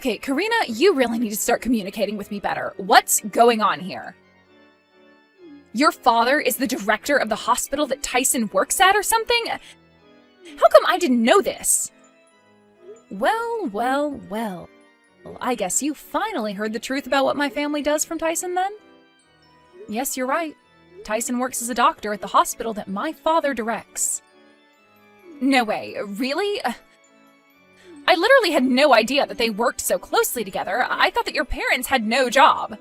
Okay, Karina, you really need to start communicating with me better. What's going on here? Your father is the director of the hospital that Tyson works at or something? How come I didn't know this? Well. I guess you finally heard the truth about what my family does from Tyson then? Yes, you're right. Tyson works as a doctor at the hospital that my father directs. No way, really? I literally had no idea that they worked so closely together. I thought that your parents had no job.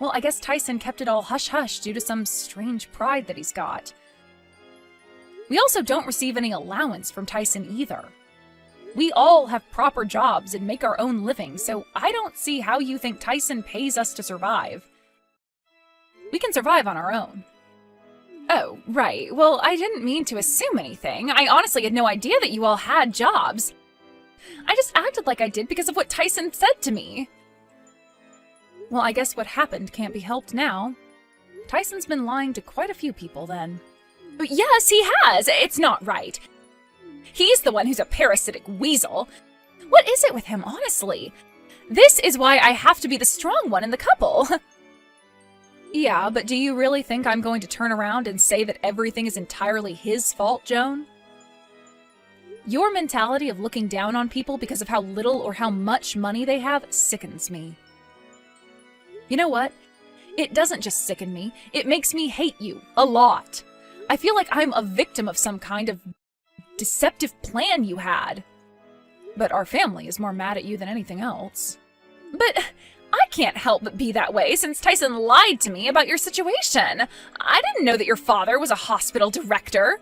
Well, I guess Tyson kept it all hush-hush due to some strange pride that he's got. We also don't receive any allowance from Tyson either. We all have proper jobs and make our own living, so I don't see how you think Tyson pays us to survive. We can survive on our own. Oh, right. Well, I didn't mean to assume anything. I honestly had no idea that you all had jobs. I just acted like I did because of what Tyson said to me. Well, I guess what happened can't be helped now. Tyson's been lying to quite a few people then. Yes, he has. It's not right. He's the one who's a parasitic weasel. What is it with him, honestly? This is why I have to be the strong one in the couple. Yeah, but do you really think I'm going to turn around and say that everything is entirely his fault, Joan? Your mentality of looking down on people because of how little or how much money they have sickens me. You know what? It doesn't just sicken me, it makes me hate you a lot. I feel like I'm a victim of some kind of deceptive plan you had. But our family is more mad at you than anything else. But I can't help but be that way since Tyson lied to me about your situation. I didn't know that your father was a hospital director.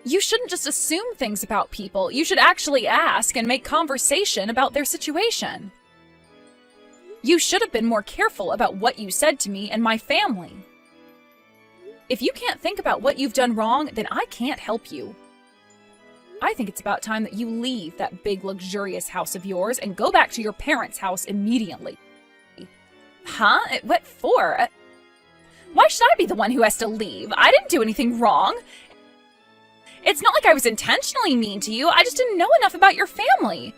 You shouldn't just assume things about people. You should actually ask and make conversation about their situation. You should have been more careful about what you said to me and my family. If you can't think about what you've done wrong, then I can't help you. I think it's about time that you leave that big, luxurious house of yours and go back to your parents' house immediately. Huh? What for? Why should I be the one who has to leave? I didn't do anything wrong. It's not like I was intentionally mean to you. I just didn't know enough about your family.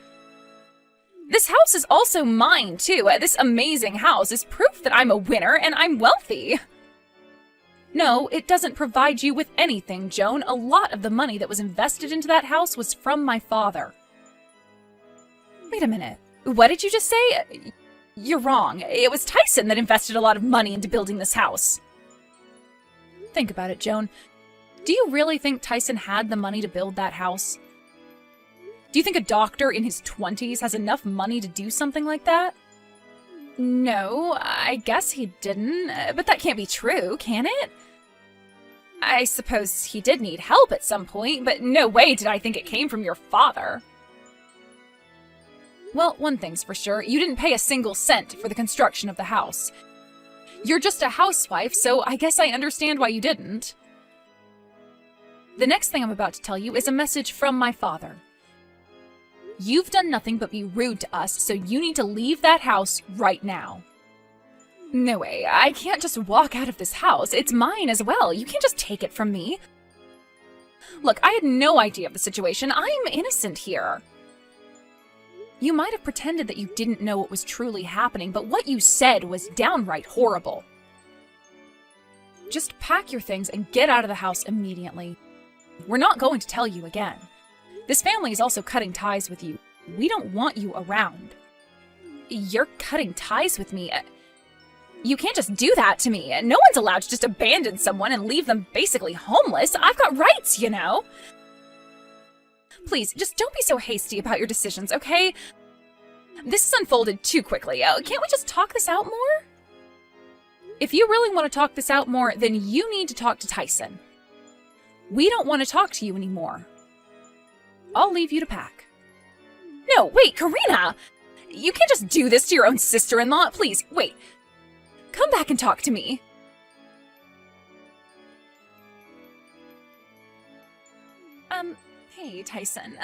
This house is also mine, too. This amazing house is proof that I'm a winner and I'm wealthy. No, it doesn't provide you with anything, Joan. A lot of the money that was invested into that house was from my father. Wait a minute. What did you just say? You're wrong. It was Tyson that invested a lot of money into building this house. Think about it, Joan. Do you really think Tyson had the money to build that house? Do you think a doctor in his 20s has enough money to do something like that? No, I guess he didn't, but that can't be true, can it? I suppose he did need help at some point, but no way did I think it came from your father. Well, one thing's for sure, you didn't pay a single cent for the construction of the house. You're just a housewife, so I guess I understand why you didn't. The next thing I'm about to tell you is a message from my father. You've done nothing but be rude to us, so you need to leave that house right now. No way, I can't just walk out of this house. It's mine as well. You can't just take it from me. Look, I had no idea of the situation. I'm innocent here. You might have pretended that you didn't know what was truly happening, but what you said was downright horrible. Just pack your things and get out of the house immediately. We're not going to tell you again. This family is also cutting ties with you. We don't want you around. You're cutting ties with me? You can't just do that to me. No one's allowed to just abandon someone and leave them basically homeless. I've got rights, you know? Please, just don't be so hasty about your decisions, okay? This has unfolded too quickly. Can't we just talk this out more? If you really want to talk this out more, then you need to talk to Tyson. We don't want to talk to you anymore. I'll leave you to pack. No, wait, Karina! You can't just do this to your own sister-in-law. Please, wait. Come back and talk to me. Hey, Tyson.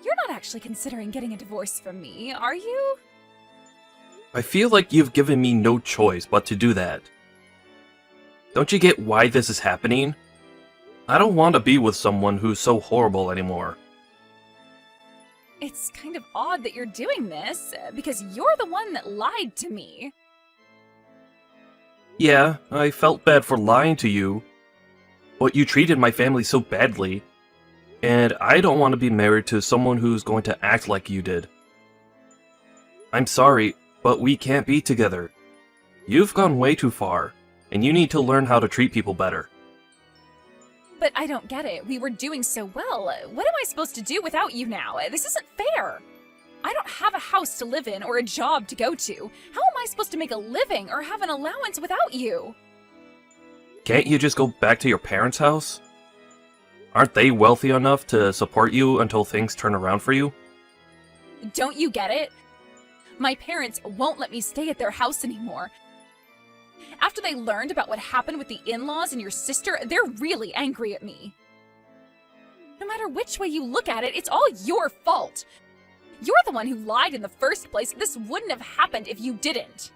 You're not actually considering getting a divorce from me, are you? I feel like you've given me no choice but to do that. Don't you get why this is happening? I don't want to be with someone who's so horrible anymore. It's kind of odd that you're doing this, because you're the one that lied to me. Yeah, I felt bad for lying to you, but you treated my family so badly, and I don't want to be married to someone who's going to act like you did. I'm sorry, but we can't be together. You've gone way too far, and you need to learn how to treat people better. But I don't get it. We were doing so well. What am I supposed to do without you now? This isn't fair. I don't have a house to live in or a job to go to. How am I supposed to make a living or have an allowance without you? Can't you just go back to your parents' house? Aren't they wealthy enough to support you until things turn around for you? Don't you get it? My parents won't let me stay at their house anymore. After they learned about what happened with the in-laws and your sister, they're really angry at me. No matter which way you look at it, it's all your fault. You're the one who lied in the first place. This wouldn't have happened if you didn't.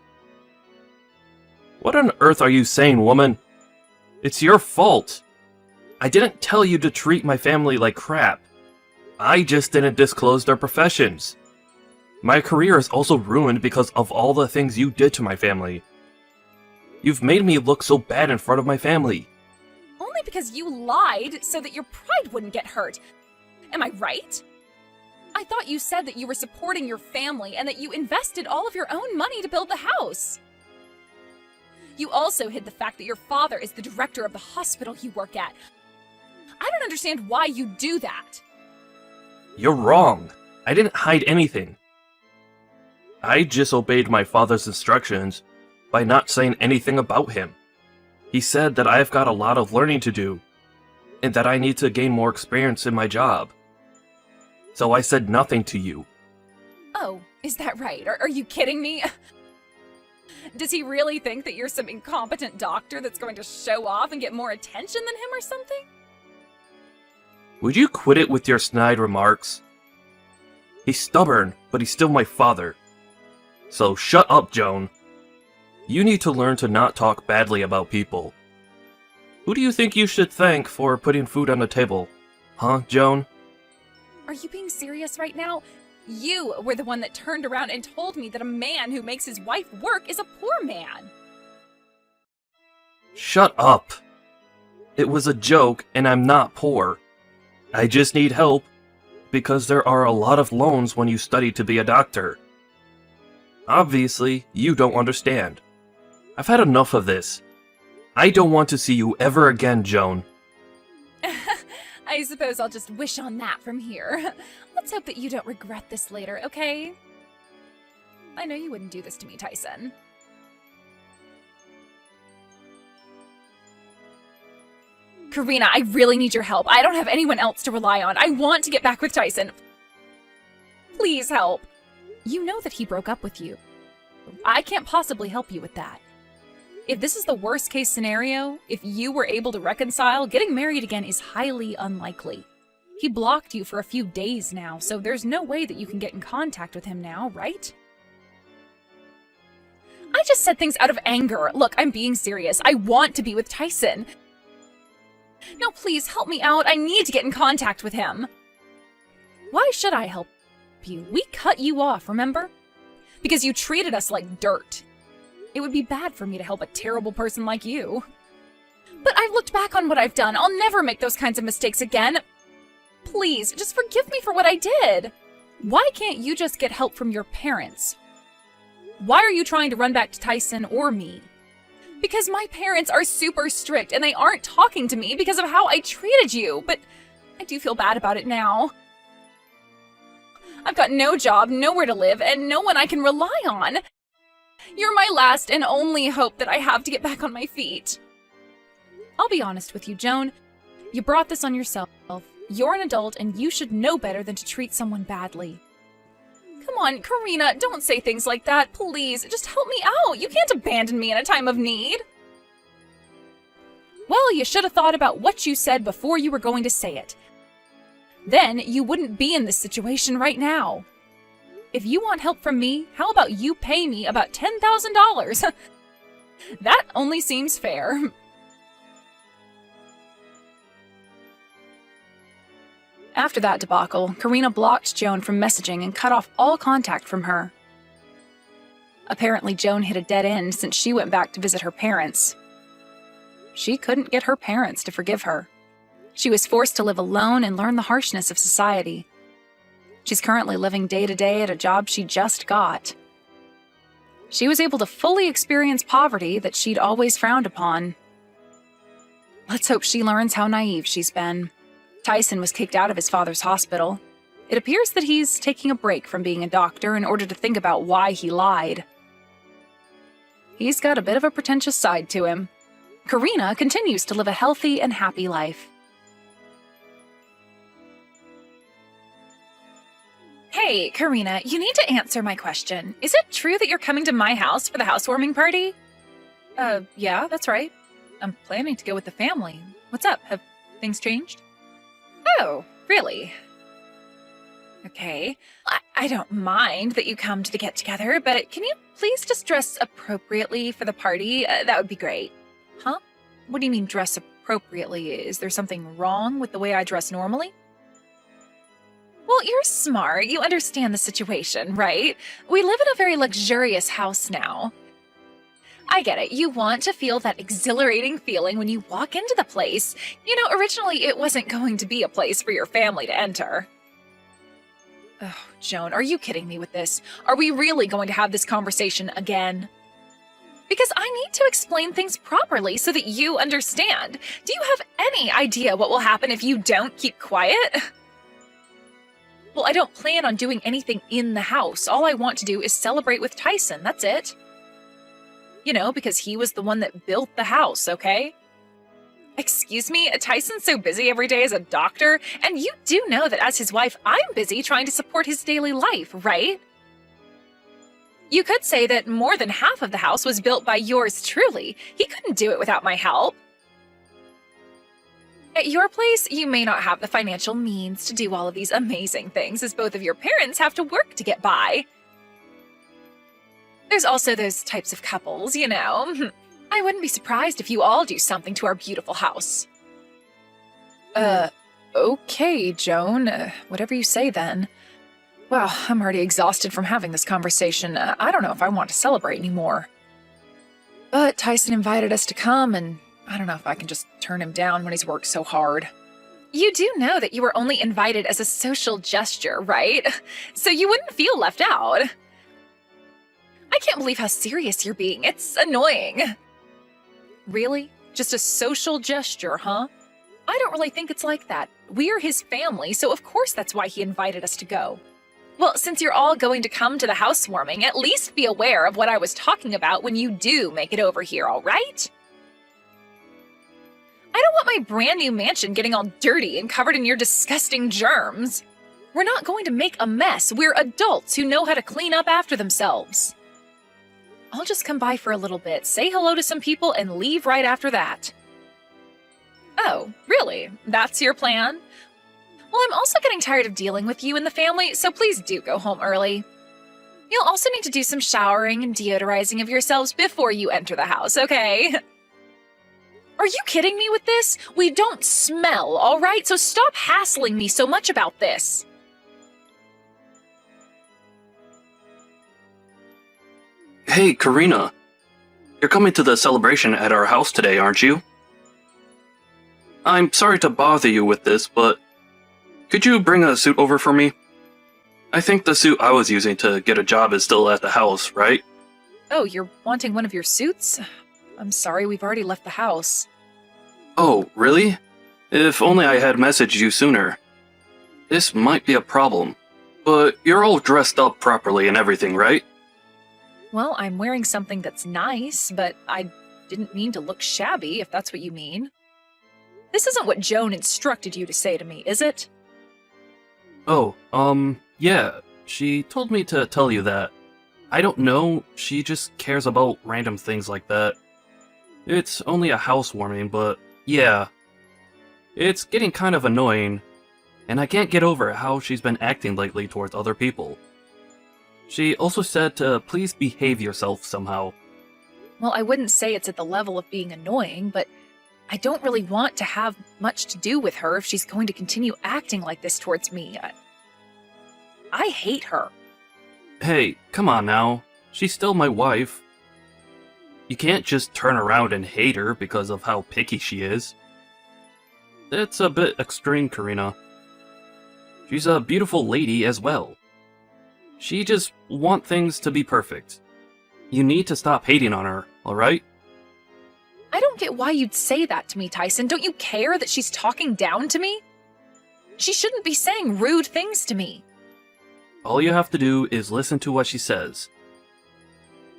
What on earth are you saying, woman? It's your fault. I didn't tell you to treat my family like crap. I just didn't disclose their professions. My career is also ruined because of all the things you did to my family. You've made me look so bad in front of my family. Only because you lied so that your pride wouldn't get hurt. Am I right? I thought you said that you were supporting your family and that you invested all of your own money to build the house. You also hid the fact that your father is the director of the hospital you work at. I don't understand why you do that. You're wrong. I didn't hide anything. I just obeyed my father's instructions by not saying anything about him. He said that I've got a lot of learning to do, and that I need to gain more experience in my job. So I said nothing to you. Oh, is that right? Are you kidding me? Does he really think that you're some incompetent doctor that's going to show off and get more attention than him or something? Would you quit it with your snide remarks? He's stubborn, but he's still my father. So shut up, Joan. You need to learn to not talk badly about people. Who do you think you should thank for putting food on the table? Huh, Joan? Are you being serious right now? You were the one that turned around and told me that a man who makes his wife work is a poor man. Shut up. It was a joke, and I'm not poor. I just need help, because there are a lot of loans when you study to be a doctor. Obviously, you don't understand. I've had enough of this. I don't want to see you ever again, Joan. I suppose I'll just wish on that from here. Let's hope that you don't regret this later, okay? I know you wouldn't do this to me, Tyson. Karina, I really need your help. I don't have anyone else to rely on. I want to get back with Tyson. Please help. You know that he broke up with you. I can't possibly help you with that. If this is the worst case scenario, if you were able to reconcile, getting married again is highly unlikely. He blocked you for a few days now, so there's no way that you can get in contact with him now, right? I just said things out of anger. Look, I'm being serious. I want to be with Tyson. No, please help me out. I need to get in contact with him. Why should I help you? We cut you off, remember? Because you treated us like dirt. It would be bad for me to help a terrible person like you. But I've looked back on what I've done. I'll never make those kinds of mistakes again. Please, just forgive me for what I did. Why can't you just get help from your parents? Why are you trying to run back to Tyson or me? Because my parents are super strict and they aren't talking to me because of how I treated you, but I do feel bad about it now. I've got no job, nowhere to live, and no one I can rely on. You're my last and only hope that I have to get back on my feet. I'll be honest with you, Joan. You brought this on yourself. You're an adult and you should know better than to treat someone badly. Come on, Karina, don't say things like that, please. Just help me out. You can't abandon me in a time of need. Well, you should have thought about what you said before you were going to say it. Then you wouldn't be in this situation right now. If you want help from me, how about you pay me about $10,000? That only seems fair. After that debacle, Karina blocked Joan from messaging and cut off all contact from her. Apparently, Joan hit a dead end since she went back to visit her parents. She couldn't get her parents to forgive her. She was forced to live alone and learn the harshness of society. She's currently living day to day at a job she just got. She was able to fully experience poverty that she'd always frowned upon. Let's hope she learns how naive she's been. Tyson was kicked out of his father's hospital. It appears that he's taking a break from being a doctor in order to think about why he lied. He's got a bit of a pretentious side to him. Karina continues to live a healthy and happy life. Hey, Karina, you need to answer my question. Is it true that you're coming to my house for the housewarming party? Yeah, that's right. I'm planning to go with the family. What's up? Have things changed? Oh, really? Okay. I don't mind that you come to the get-together, but can you please just dress appropriately for the party? That would be great. Huh? What do you mean dress appropriately? Is there something wrong with the way I dress normally? Well, you're smart. You understand the situation, right? We live in a very luxurious house now. I get it. You want to feel that exhilarating feeling when you walk into the place. You know, originally it wasn't going to be a place for your family to enter. Oh, Joan, are you kidding me with this? Are we really going to have this conversation again? Because I need to explain things properly so that you understand. Do you have any idea what will happen if you don't keep quiet? Well, I don't plan on doing anything in the house. All I want to do is celebrate with Tyson, that's it. You know, because he was the one that built the house, okay? Excuse me, Tyson's so busy every day as a doctor, and you do know that as his wife, I'm busy trying to support his daily life, right? You could say that more than half of the house was built by yours truly. He couldn't do it without my help. At your place, you may not have the financial means to do all of these amazing things, as both of your parents have to work to get by. There's also those types of couples, you know. I wouldn't be surprised if you all do something to our beautiful house. Okay, Joan. Whatever you say then. Well, I'm already exhausted from having this conversation. I don't know if I want to celebrate anymore. But Tyson invited us to come, and I don't know if I can just turn him down when he's worked so hard. You do know that you were only invited as a social gesture, right? So you wouldn't feel left out. I can't believe how serious you're being. It's annoying. Really? Just a social gesture, huh? I don't really think it's like that. We're his family, so of course that's why he invited us to go. Well, since you're all going to come to the housewarming, at least be aware of what I was talking about when you do make it over here, all right? I don't want my brand new mansion getting all dirty and covered in your disgusting germs. We're not going to make a mess. We're adults who know how to clean up after themselves. I'll just come by for a little bit, say hello to some people, and leave right after that. Oh, really? That's your plan? Well, I'm also getting tired of dealing with you and the family, so please do go home early. You'll also need to do some showering and deodorizing of yourselves before you enter the house, okay? Are you kidding me with this? We don't smell, all right? So stop hassling me so much about this. Hey, Karina. You're coming to the celebration at our house today, aren't you? I'm sorry to bother you with this, but could you bring a suit over for me? I think the suit I was using to get a job is still at the house, right? Oh, you're wanting one of your suits? I'm sorry, we've already left the house. Oh, really? If only I had messaged you sooner. This might be a problem, but you're all dressed up properly and everything, right? Well, I'm wearing something that's nice, but I didn't mean to look shabby, if that's what you mean. This isn't what Joan instructed you to say to me, is it? Oh, yeah. She told me to tell you that. I don't know, she just cares about random things like that. It's only a housewarming, but yeah. It's getting kind of annoying, and I can't get over how she's been acting lately towards other people. She also said to please behave yourself somehow. Well, I wouldn't say it's at the level of being annoying, but I don't really want to have much to do with her if she's going to continue acting like this towards me. I hate her. Hey, come on now. She's still my wife. You can't just turn around and hate her because of how picky she is. That's a bit extreme, Karina. She's a beautiful lady as well. She just wants things to be perfect. You need to stop hating on her, alright? I don't get why you'd say that to me, Tyson. Don't you care that she's talking down to me? She shouldn't be saying rude things to me. All you have to do is listen to what she says.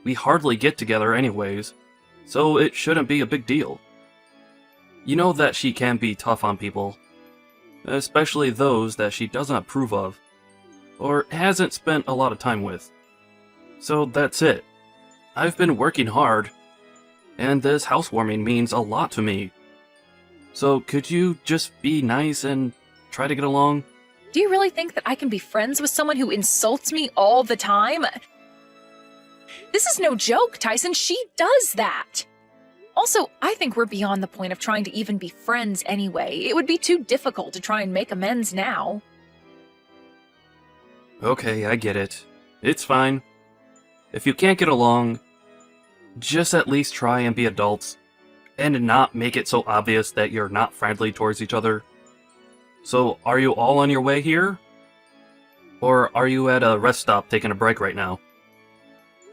We hardly get together anyways, so it shouldn't be a big deal. You know that she can be tough on people, especially those that she doesn't approve of, or hasn't spent a lot of time with. So that's it. I've been working hard, and this housewarming means a lot to me. So could you just be nice and try to get along? Do you really think that I can be friends with someone who insults me all the time? This is no joke, Tyson. She does that. Also, I think we're beyond the point of trying to even be friends anyway. It would be too difficult to try and make amends now. Okay, I get it. It's fine. If you can't get along, just at least try and be adults, and not make it so obvious that you're not friendly towards each other. So, are you all on your way here? Or are you at a rest stop taking a break right now?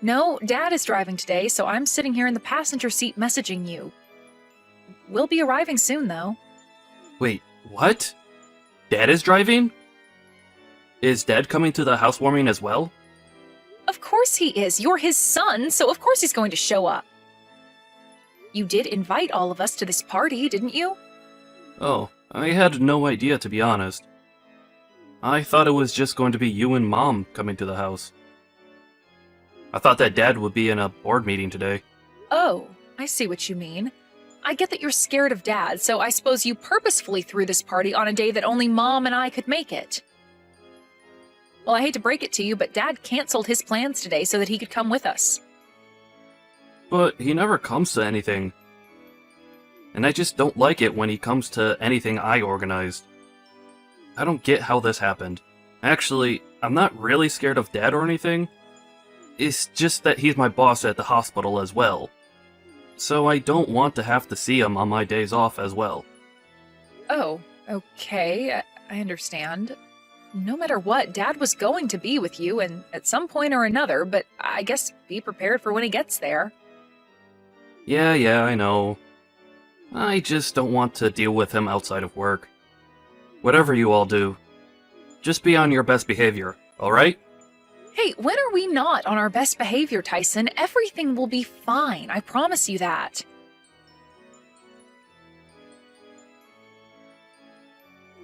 No, Dad is driving today, so I'm sitting here in the passenger seat messaging you. We'll be arriving soon, though. Wait, what? Dad is driving? Is Dad coming to the housewarming as well? Of course he is. You're his son, so of course he's going to show up. You did invite all of us to this party, didn't you? Oh, I had no idea, to be honest. I thought it was just going to be you and Mom coming to the house. I thought that Dad would be in a board meeting today. Oh, I see what you mean. I get that you're scared of Dad, so I suppose you purposefully threw this party on a day that only Mom and I could make it. Well, I hate to break it to you, but Dad canceled his plans today so that he could come with us. But he never comes to anything. And I just don't like it when he comes to anything I organized. I don't get how this happened. Actually, I'm not really scared of Dad or anything. It's just that he's my boss at the hospital as well. So I don't want to have to see him on my days off as well. Oh, okay, I understand. No matter what, Dad was going to be with you and at some point or another, but I guess be prepared for when he gets there. Yeah, I know. I just don't want to deal with him outside of work. Whatever you all do, just be on your best behavior, alright? Hey, when are we not on our best behavior, Tyson? Everything will be fine, I promise you that.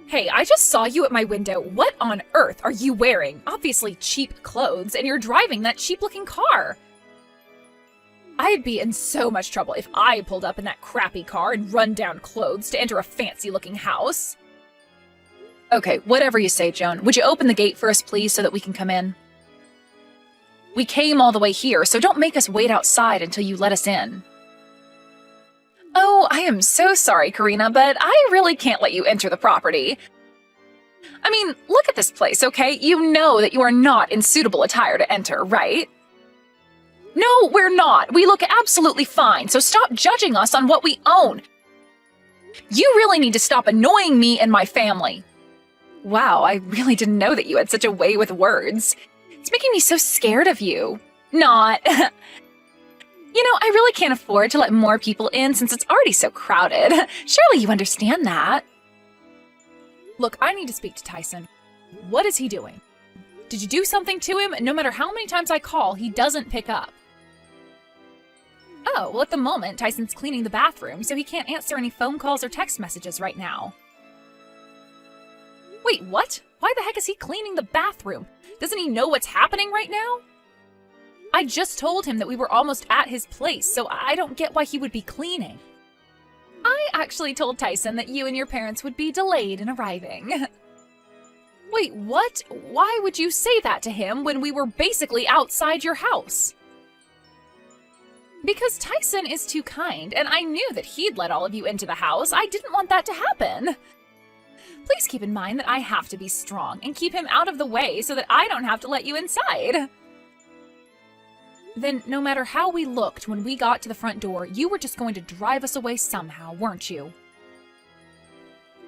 Hey, I just saw you at my window. What on earth are you wearing? Obviously cheap clothes, and you're driving that cheap-looking car. I'd be in so much trouble if I pulled up in that crappy car in run-down clothes to enter a fancy-looking house. Okay, whatever you say, Joan. Would you open the gate for us, please, so that we can come in? We came all the way here, so don't make us wait outside until you let us in. Oh, I am so sorry, Karina, but I really can't let you enter the property. I mean, look at this place, okay? You know that you are not in suitable attire to enter, right? No, we're not. We look absolutely fine, so stop judging us on what we own. You really need to stop annoying me and my family. Wow, I really didn't know that you had such a way with words. It's making me so scared of you. Not. You know, I really can't afford to let more people in since it's already so crowded. Surely you understand that. Look, I need to speak to Tyson. What is he doing? Did you do something to him? No matter how many times I call, he doesn't pick up. Oh, well, at the moment, Tyson's cleaning the bathroom, so he can't answer any phone calls or text messages right now. Wait, what? Why the heck is he cleaning the bathroom? Doesn't he know what's happening right now? I just told him that we were almost at his place, so I don't get why he would be cleaning. I actually told Tyson that you and your parents would be delayed in arriving. Wait, what? Why would you say that to him when we were basically outside your house? Because Tyson is too kind, and I knew that he'd let all of you into the house. I didn't want that to happen. Please keep in mind that I have to be strong and keep him out of the way so that I don't have to let you inside. Then, no matter how we looked when we got to the front door, you were just going to drive us away somehow, weren't you?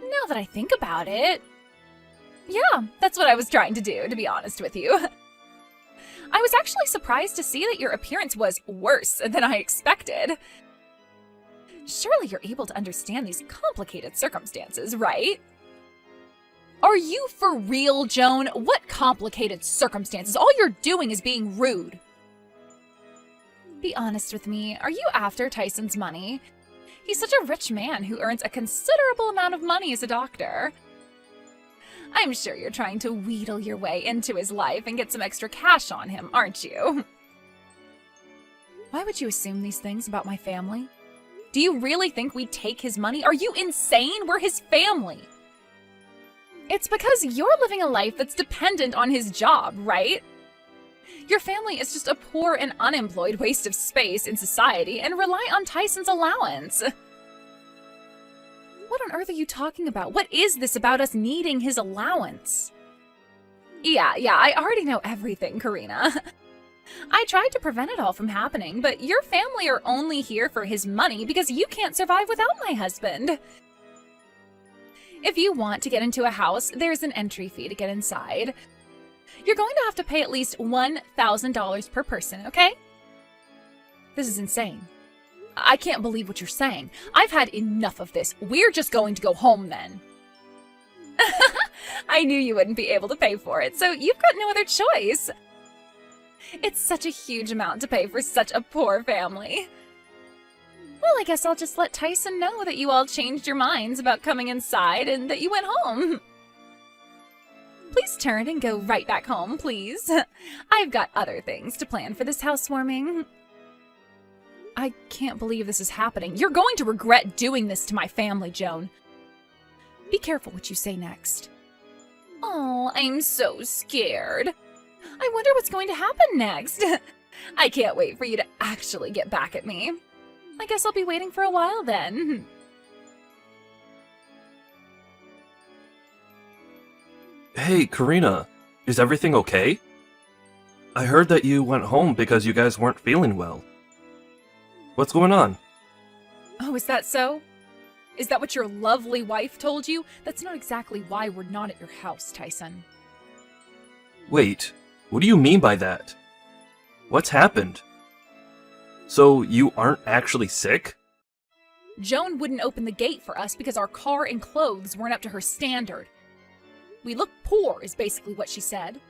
Now that I think about it, yeah, that's what I was trying to do, to be honest with you. I was actually surprised to see that your appearance was worse than I expected. Surely you're able to understand these complicated circumstances, right? Are you for real, Joan? What complicated circumstances? All you're doing is being rude. Be honest with me, are you after Tyson's money? He's such a rich man who earns a considerable amount of money as a doctor. I'm sure you're trying to wheedle your way into his life and get some extra cash on him, aren't you? Why would you assume these things about my family? Do you really think we'd take his money? Are you insane? We're his family. It's because you're living a life that's dependent on his job, right? Your family is just a poor and unemployed waste of space in society and rely on Tyson's allowance. What on earth are you talking about? What is this about us needing his allowance? Yeah, I already know everything, Karina. I tried to prevent it all from happening, but your family are only here for his money because you can't survive without my husband. If you want to get into a house, there's an entry fee to get inside. You're going to have to pay at least $1,000 per person, okay? This is insane. I can't believe what you're saying. I've had enough of this. We're just going to go home then. I knew you wouldn't be able to pay for it, so you've got no other choice. It's such a huge amount to pay for such a poor family. Well, I guess I'll just let Tyson know that you all changed your minds about coming inside and that you went home. Please turn and go right back home, please. I've got other things to plan for this housewarming. I can't believe this is happening. You're going to regret doing this to my family, Joan. Be careful what you say next. Oh, I'm so scared. I wonder what's going to happen next. I can't wait for you to actually get back at me. I guess I'll be waiting for a while then. Hey, Karina, is everything okay? I heard that you went home because you guys weren't feeling well. What's going on? Oh, is that so? Is that what your lovely wife told you? That's not exactly why we're not at your house, Tyson. Wait, what do you mean by that? What's happened? So you aren't actually sick? Joan wouldn't open the gate for us because our car and clothes weren't up to her standard. We look poor, is basically what she said.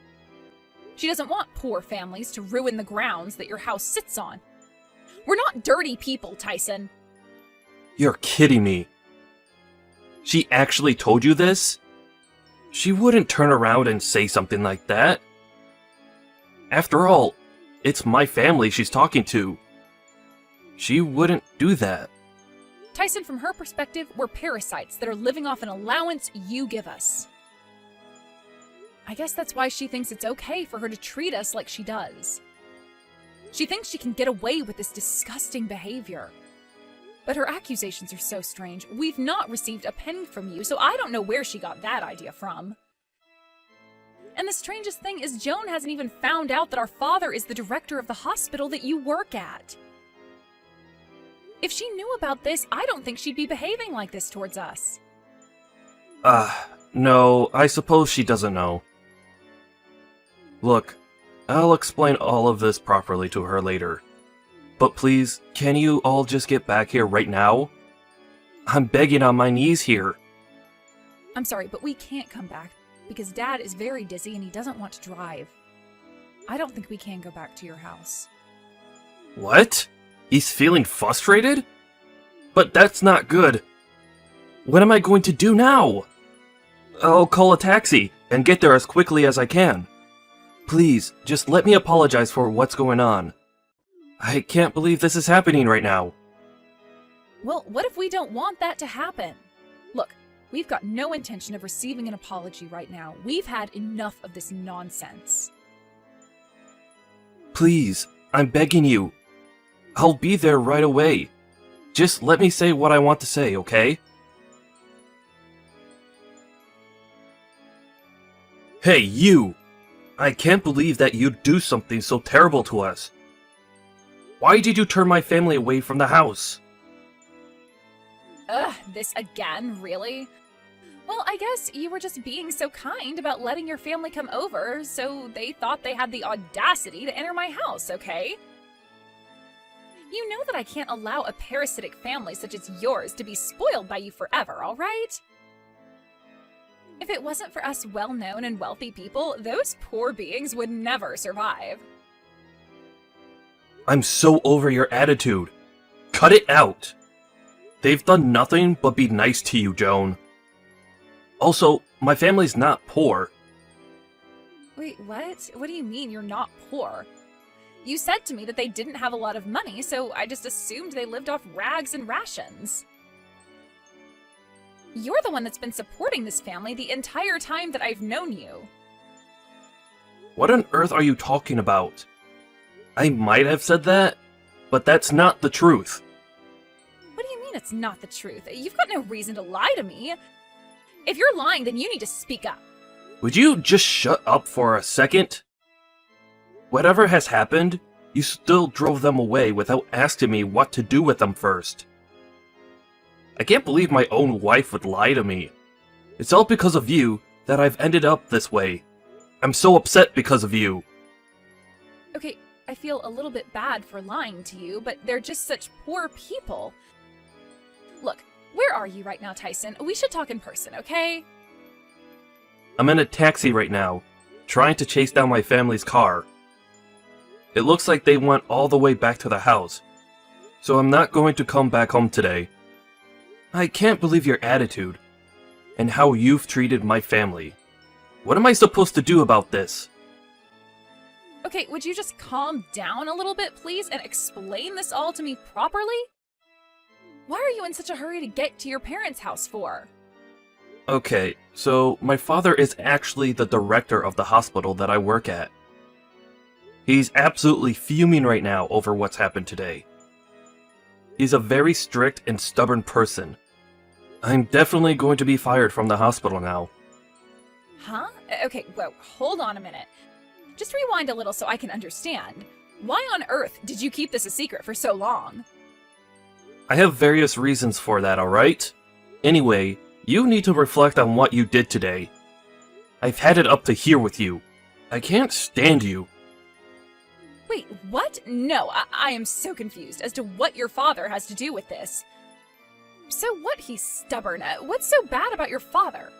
She doesn't want poor families to ruin the grounds that your house sits on. We're not dirty people, Tyson. You're kidding me. She actually told you this? She wouldn't turn around and say something like that. After all, it's my family she's talking to. She wouldn't do that. Tyson, from her perspective, we're parasites that are living off an allowance you give us. I guess that's why she thinks it's okay for her to treat us like she does. She thinks she can get away with this disgusting behavior. But her accusations are so strange. We've not received a penny from you, so I don't know where she got that idea from. And the strangest thing is Joan hasn't even found out that our father is the director of the hospital that you work at. If she knew about this, I don't think she'd be behaving like this towards us. No, I suppose she doesn't know. Look, I'll explain all of this properly to her later. But please, can you all just get back here right now? I'm begging on my knees here. I'm sorry, but we can't come back because Dad is very dizzy and he doesn't want to drive. I don't think we can go back to your house. What? He's feeling frustrated? But that's not good. What am I going to do now? I'll call a taxi and get there as quickly as I can. Please, just let me apologize for what's going on. I can't believe this is happening right now. Well, what if we don't want that to happen? Look, we've got no intention of receiving an apology right now. We've had enough of this nonsense. Please, I'm begging you. I'll be there right away. Just let me say what I want to say, okay? Hey, you! I can't believe that you'd do something so terrible to us. Why did you turn my family away from the house? Ugh, this again, really? Well, I guess you were just being so kind about letting your family come over, so they thought they had the audacity to enter my house, okay? You know that I can't allow a parasitic family such as yours to be spoiled by you forever, alright? If it wasn't for us well-known and wealthy people, those poor beings would never survive. I'm so over your attitude. Cut it out. They've done nothing but be nice to you, Joan. Also, my family's not poor. Wait, what? What do you mean you're not poor? You said to me that they didn't have a lot of money, so I just assumed they lived off rags and rations. You're the one that's been supporting this family the entire time that I've known you. What on earth are you talking about? I might have said that, but that's not the truth. What do you mean it's not the truth? You've got no reason to lie to me. If you're lying, then you need to speak up. Would you just shut up for a second? Whatever has happened, you still drove them away without asking me what to do with them first. I can't believe my own wife would lie to me. It's all because of you that I've ended up this way. I'm so upset because of you. Okay, I feel a little bit bad for lying to you, but they're just such poor people. Look, where are you right now, Tyson? We should talk in person, okay? I'm in a taxi right now, trying to chase down my family's car. It looks like they went all the way back to the house, so I'm not going to come back home today. I can't believe your attitude, and how you've treated my family. What am I supposed to do about this? Okay, would you just calm down a little bit, please, and explain this all to me properly? Why are you in such a hurry to get to your parents' house for? Okay, so my father is actually the director of the hospital that I work at. He's absolutely fuming right now over what's happened today. He's a very strict and stubborn person. I'm definitely going to be fired from the hospital now. Huh? Okay, well, hold on a minute. Just rewind a little so I can understand. Why on earth did you keep this a secret for so long? I have various reasons for that, alright? Anyway, you need to reflect on what you did today. I've had it up to here with you. I can't stand you. Wait, what? No, I am so confused as to what your father has to do with this. So what, he's stubborn? What's so bad about your father?